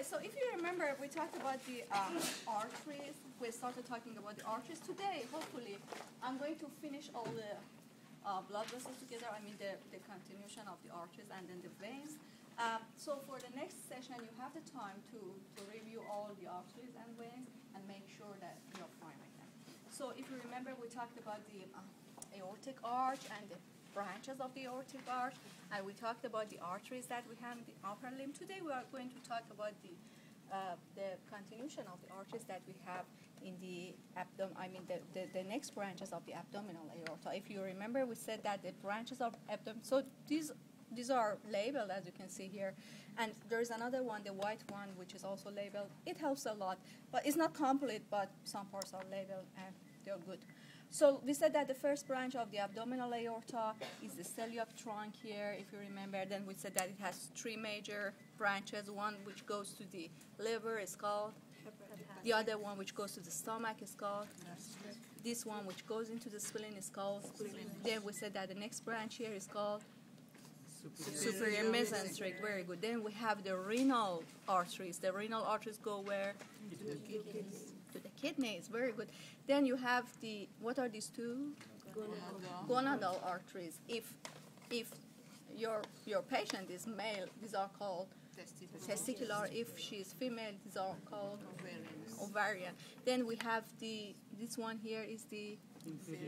right, so if you remember, we talked about the arteries. We started talking about the arteries. Today, hopefully, I'm going to finish all the blood vessels together. I mean, the continuation of the arteries and then the veins. So for the next session, you have the time to review all the arteries and veins and make sure that you're fine with them. So if you remember, we talked about the aortic arch and the branches of the aortic arch, and we talked about the arteries that we have in the upper limb. Today we are going to talk about the continuation of the arteries that we have in the abdomen. I mean the next branches of the abdominal aorta. If you remember, we said that the branches of abdomen. So these are labeled, as you can see here, and there's another one, the white one, which is also labeled. It helps a lot, but it's not complete. But some parts are labeled and they're good. So we said that the first branch of the abdominal aorta is the celiac trunk here, if you remember. Then we said that it has three major branches. One which goes to the liver is called. The other one which goes to the stomach is called. This one which goes into the spleen is called. Then we said that the next branch here is called superior mesenteric. Very good. Then we have the renal arteries. The renal arteries go where? To the kidneys. Very good. Then you have the, what are these two? Gonadal arteries. If your patient is male, these are called testicular. If she is female, these are called ovarian. Then we have this one here is the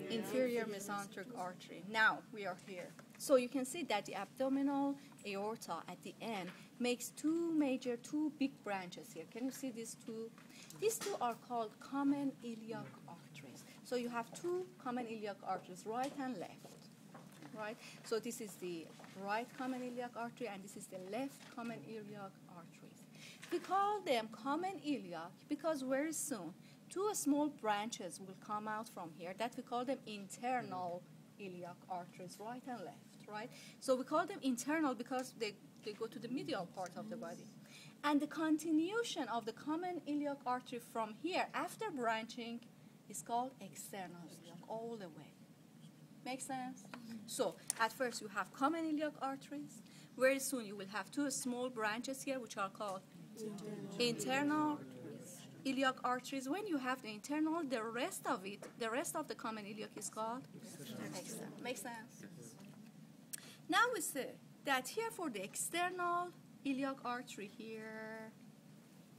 inferior mesenteric artery. Now we are here. So you can see that the abdominal aorta at the end makes two big branches here. Can you see these two? These two are called common iliac arteries. So you have two common iliac arteries, right and left. Right? So this is the right common iliac artery and this is the left common iliac arteries. We call them common iliac because very soon two small branches will come out from here that we call them internal iliac arteries, right and left. Right? So we call them internal because they go to the medial part of the body. And the continuation of the common iliac artery from here after branching is called external iliac, all the way. Make sense? So at first you have common iliac arteries. Very soon you will have two small branches here which are called internal iliac arteries. When you have the internal, the rest of the common iliac is called external. Make sense? Now we say that here for the external iliac artery here,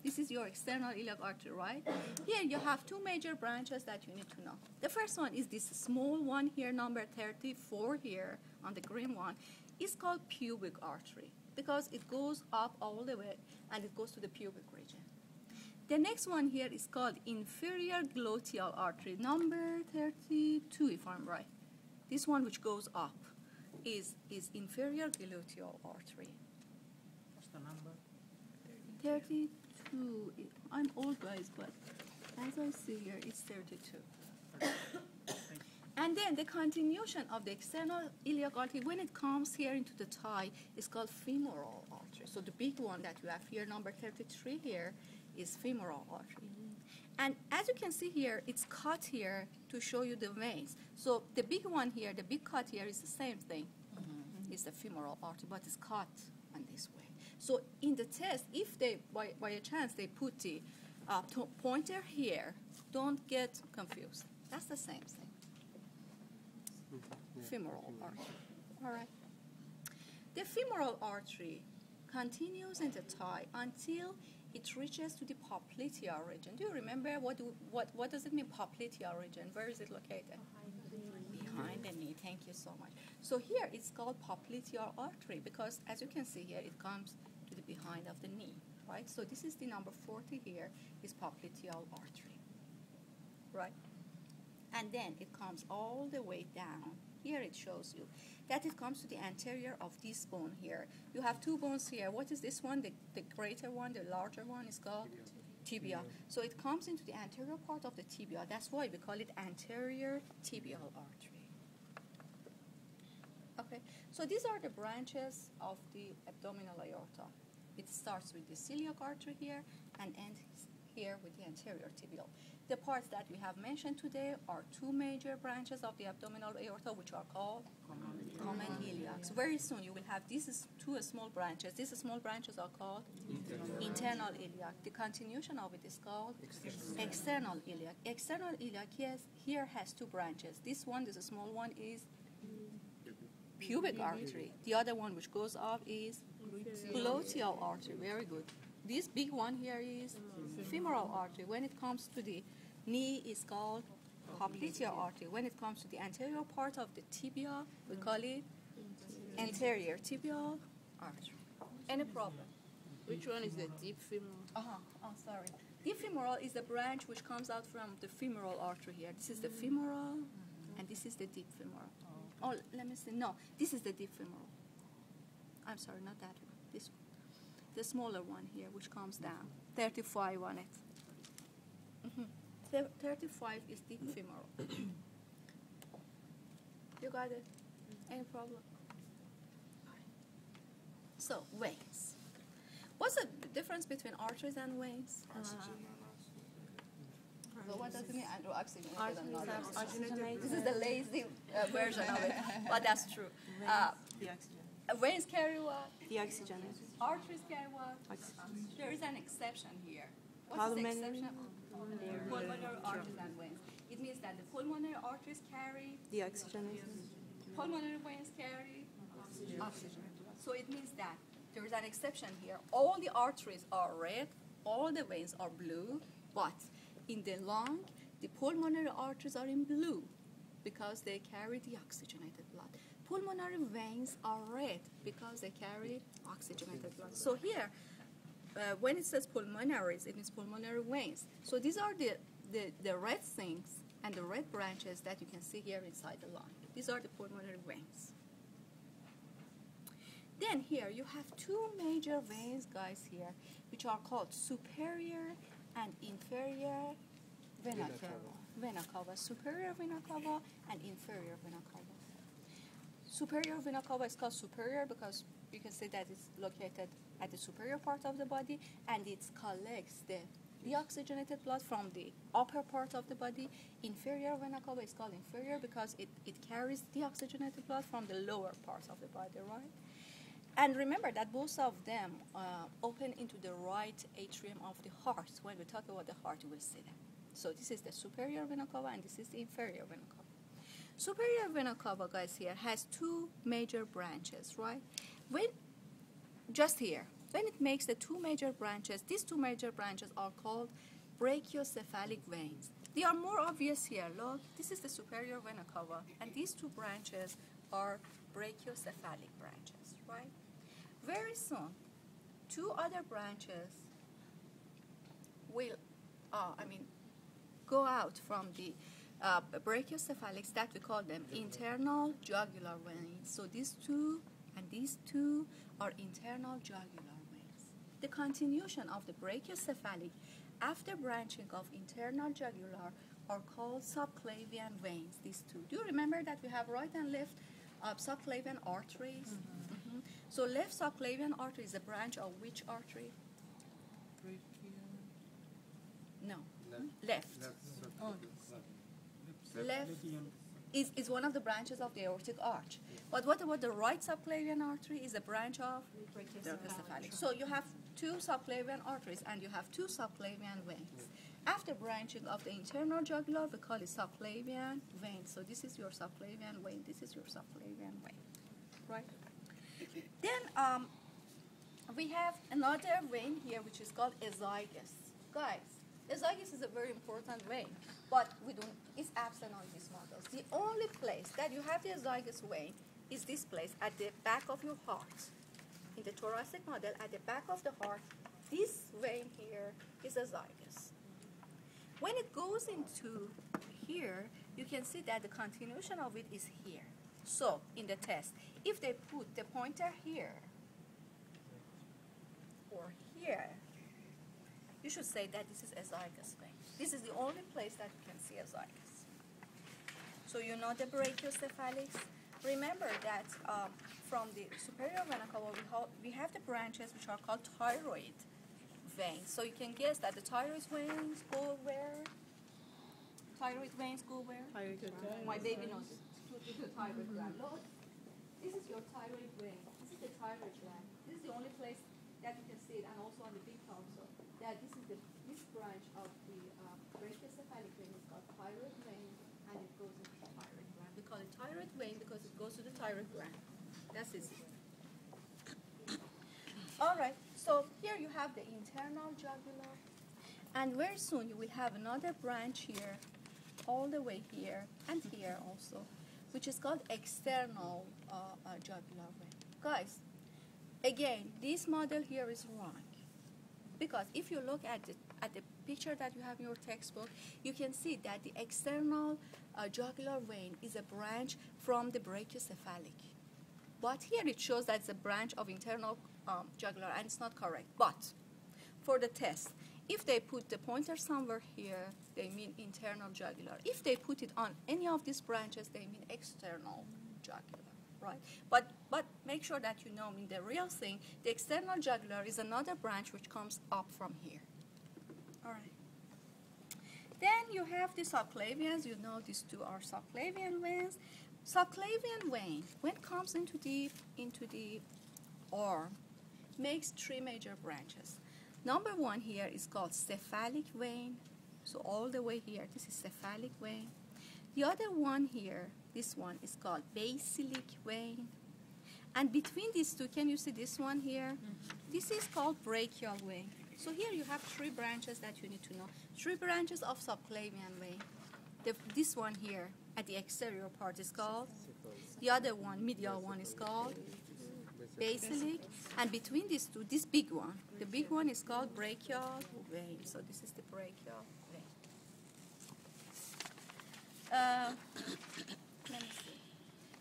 this is your external iliac artery, right? Here you have two major branches that you need to know. The first one is this small one here, number 34 here on the green one, is called pubic artery because it goes up all the way and it goes to the pubic region. The next one here is called inferior gluteal artery, number 32 if I'm right. This one which goes up is inferior gluteal artery. What's the number? 32. I'm old, guys, but as I see here, it's 32. And then the continuation of the external iliac artery, when it comes here into the thigh, is called femoral artery. So the big one that you have here, number 33 here, is femoral artery. And as you can see here, it's cut here to show you the veins. So the big one here, the big cut here is the same thing. It's the femoral artery, but it's cut on this way. So in the test, if they, by a chance, they put the pointer here, don't get confused. That's the same thing. Femoral artery. All right. The femoral artery continues in the thigh until it reaches to the popliteal region. Do you remember what does it mean, popliteal region? Where is it located? Behind the knee. Thank you so much. So here it's called popliteal artery because as you can see here, it comes to the behind of the knee, right? So this is the number 40 here is popliteal artery, right? And then it comes all the way down. Here it shows you that it comes to the anterior of this bone here. You have two bones here. What is this one? The greater one, the larger one is called tibia. So it comes into the anterior part of the tibia. That's why we call it anterior tibial artery. Okay, so these are the branches of the abdominal aorta. It starts with the celiac artery here and ends here with the anterior tibial. The parts that we have mentioned today are two major branches of the abdominal aorta, which are called common iliacs. Very soon you will have these two small branches. These small branches are called internal iliac. The continuation of it is called external iliac. External iliac here has two branches. This one, this small one, is pubic artery. The other one which goes up is gluteal artery. Very good. This big one here is femoral artery. When it comes to the knee, it's called popliteal artery. When it comes to the anterior part of the tibia, we call it anterior tibial artery. Any problem? Which one is the deep femoral? Oh, sorry. Deep femoral is the branch which comes out from the femoral artery here. This is the femoral, and this is the deep femoral. Oh, let me see. No, this is the deep femoral. I'm sorry, not that one. This one. The smaller one here, which comes down. 35 on it. 35 is deep femoral. You got it? Any problem? So, veins. What's the difference between arteries and veins? So what does it mean? Oxygenated. This is the lazy version of it, but that's true. Veins carry what? The oxygen. Arteries carry what? Oxygen. There is an exception here. What's the exception? Pulmonary arteries and veins. It means that the pulmonary arteries carry The oxygen. pulmonary veins carry oxygen. So it means that there is an exception here. All the arteries are red, all the veins are blue, but in the lung, the pulmonary arteries are in blue because they carry the oxygenated blood. Pulmonary veins are red because they carry oxygenated blood. So here, when it says pulmonaries, it means pulmonary veins. So these are the red things and the red branches that you can see here inside the lung. These are the pulmonary veins. Then here you have two major veins, guys, here, which are called superior and inferior vena cava. Vena cava, superior vena cava and inferior vena cava. Superior vena cava is called superior because you can say that it's located at the superior part of the body, and it collects the deoxygenated blood from the upper part of the body. Inferior vena cava is called inferior because it carries deoxygenated blood from the lower part of the body, right? And remember that both of them open into the right atrium of the heart. When we talk about the heart, you will see that. So this is the superior vena cava, and this is the inferior vena cava. Superior vena cava, guys, here has two major branches, right? Just here, when it makes the two major branches, these two major branches are called brachiocephalic veins. They are more obvious here. Look, this is the superior vena cava, and these two branches are brachiocephalic branches, right? Very soon, two other branches will, go out from the brachiocephalics, that we call them internal jugular veins. So these two and these two are internal jugular veins. The continuation of the brachiocephalic after branching of internal jugular are called subclavian veins, these two. Do you remember that we have right and left subclavian arteries? So left subclavian artery is a branch of which artery? No, left. Left is one of the branches of the aortic arch. But what about the right subclavian artery? Is a branch of brachiocephalic. So you have two subclavian arteries and you have two subclavian veins. After branching of the internal jugular, we call it subclavian vein. So this is your subclavian vein. This is your subclavian vein, right? Then we have another vein here, which is called azygos. Guys, azygos is a very important vein, but it's absent on these models. The only place that you have the azygos vein is this place at the back of your heart. In the thoracic model, at the back of the heart, this vein here is azygos. When it goes into here, you can see that the continuation of it is here. So, in the test, if they put the pointer here or here, you should say that this is azygos vein. This is the only place that you can see azygos. So you know the brachiocephalics. Remember that from the superior vena cava, we have the branches which are called thyroid veins. So you can guess that the thyroid veins go where? Thyroid veins go where? My baby knows it. To the thyroid gland. Look, this is your thyroid vein. This is the thyroid gland. This is the only place that you can see it, and also on the big torso. That this branch of the brachiocephalic vein is called thyroid vein, and it goes into the thyroid gland. We call it thyroid vein because it goes to the thyroid gland. That's it. All right. So here you have the internal jugular, and very soon you will have another branch here, all the way here and here also, which is called external jugular vein. Guys, again, this model here is wrong, because if you look at the picture that you have in your textbook, you can see that the external jugular vein is a branch from the brachiocephalic. But here it shows that it's a branch of internal jugular, and it's not correct. But for the test, if they put the pointer somewhere here, they mean internal jugular. If they put it on any of these branches, they mean external jugular, right? But make sure that you know, I mean, the real thing, the external jugular is another branch which comes up from here. All right. Then you have the subclavians. You know these two are subclavian veins. Subclavian vein, when it comes into the arm, makes three major branches. Number one here is called cephalic vein. So all the way here, this is cephalic vein. The other one here, this one, is called basilic vein. And between these two, can you see this one here? Mm-hmm. This is called brachial vein. So here you have three branches that you need to know. Three branches of subclavian vein. This one here at the exterior part is called, the other one, medial one, is called basilic, and between these two, this big one, the big one is called brachial vein. So this is the brachial vein. Let me see.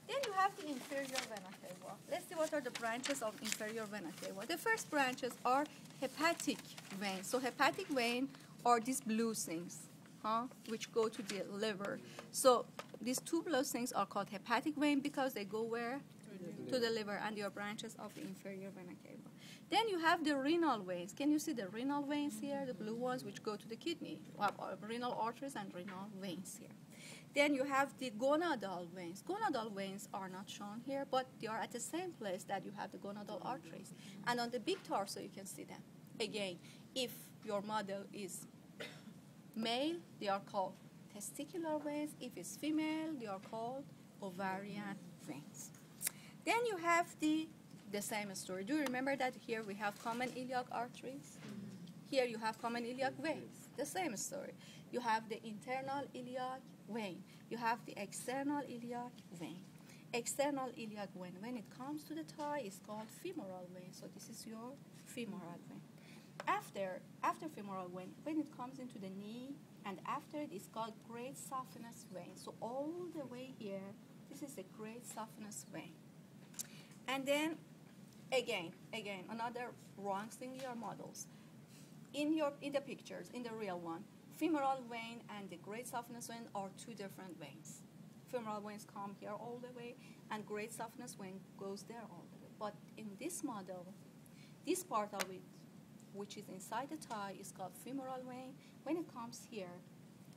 Then you have the inferior vena cava. Let's see what are the branches of inferior vena cava. The first branches are hepatic veins. So hepatic vein are these blue things, which go to the liver. So these two blue things are called hepatic vein because they go where? To the liver, and they are branches of the inferior vena cava. Then you have the renal veins. Can you see the renal veins here, the blue ones, which go to the kidney? Renal arteries and renal veins here. Then you have the gonadal veins. Gonadal veins are not shown here, but they are at the same place that you have the gonadal arteries. And on the big torso, you can see them. Again, if your model is male, they are called testicular veins. If it's female, they are called ovarian veins. Then you have the same story. Do you remember that here we have common iliac arteries? Here you have common iliac veins. The same story. You have the internal iliac vein. You have the external iliac vein. External iliac vein, when it comes to the thigh, is called femoral vein. So this is your femoral vein. After femoral vein, when it comes into the knee, and after it is called great saphenous vein. So all the way here, this is the great saphenous vein. And then, again, another wrong thing in your models. In the pictures, in the real one, femoral vein and the great saphenous vein are two different veins. Femoral veins come here all the way, and great saphenous vein goes there all the way. But in this model, this part of it, which is inside the thigh, is called femoral vein. When it comes here,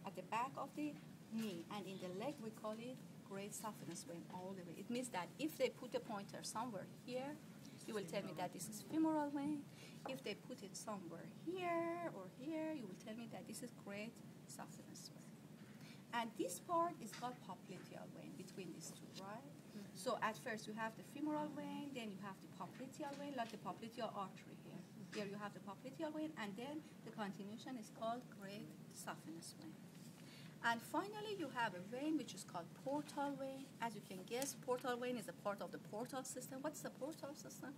at the back of the knee, and in the leg, we call it great saphenous vein all the way. It means that if they put a pointer somewhere here, you will tell me that this is femoral vein. If they put it somewhere here or here, you will tell me that this is great saphenous vein. And this part is called popliteal vein between these two, right? Mm-hmm. So at first you have the femoral vein, then you have the popliteal vein, like the popliteal artery here. Here you have the popliteal vein, and then the continuation is called great saphenous vein. And finally, you have a vein which is called portal vein. As you can guess, portal vein is a part of the portal system. What's the portal system?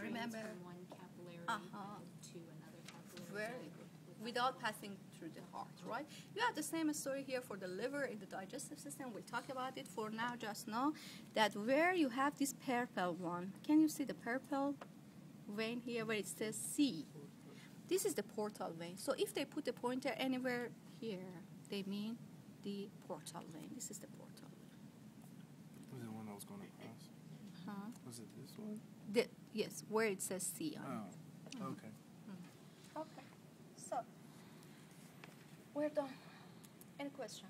Remember? From one capillary to another capillary. Very good. Without passing through the heart, right? You have the same story here for the liver in the digestive system. We'll talk about it. For now, just know that where you have this purple one, can you see the purple vein here where it says C? This is the portal vein. So if they put the pointer anywhere here, they mean the portal vein. This is the portal vein. Was it one that was going to pass? Huh? Was it this one? Yes, where it says C on it. Oh, okay. Okay, so we're done. Any question?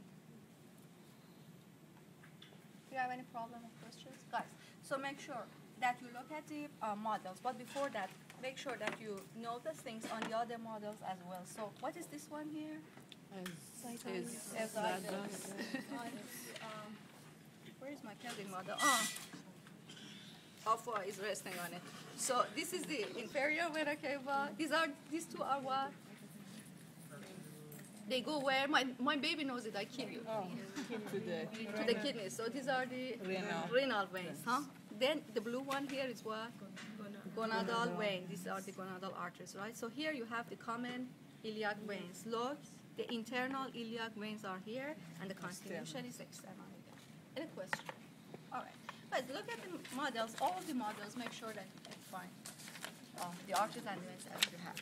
Do you have any problem or questions? Guys, so make sure that you look at the models, but before that, make sure that you notice things on the other models as well. So what is this one here? Where is my pelvic model? Alpha is resting on it. So this is the inferior vena cava. These two are what? They go where? My baby knows it. I kill you. To the kidneys. So these are the renal veins, huh? Then the blue one here is what? Gonadal vein. These are the gonadal arteries, right? So here you have the common iliac veins. Look, the internal iliac veins are here, and the continuation is external again. Any question? All right. Guys, look at the models. All the models. Make sure that you can find the arteries and veins as you have.